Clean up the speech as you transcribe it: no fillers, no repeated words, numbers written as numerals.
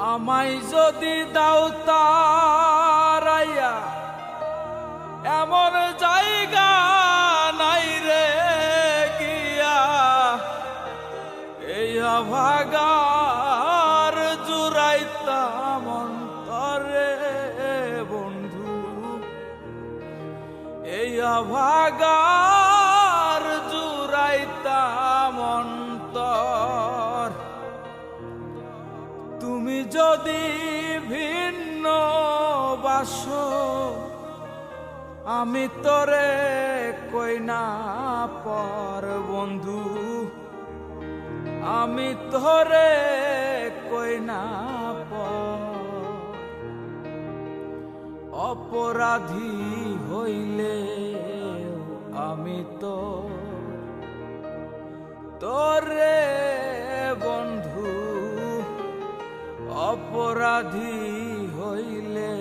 আমায় যদি দাও তারাইয়া এমন জায়গা নাই রে গিয়া এই ভাগার জুড়াইতাম অন্তরে বন্ধু, এই ভাগার জুড়াইতাম অন্তর। তুমি যদি ভিন্ন বাসো আমি তোরে কই না পর বন্ধু, আমি তোরে কই না পর। অপরাধী হইলে আমি তো তোরে বন্ধু, অপরাধী হইলে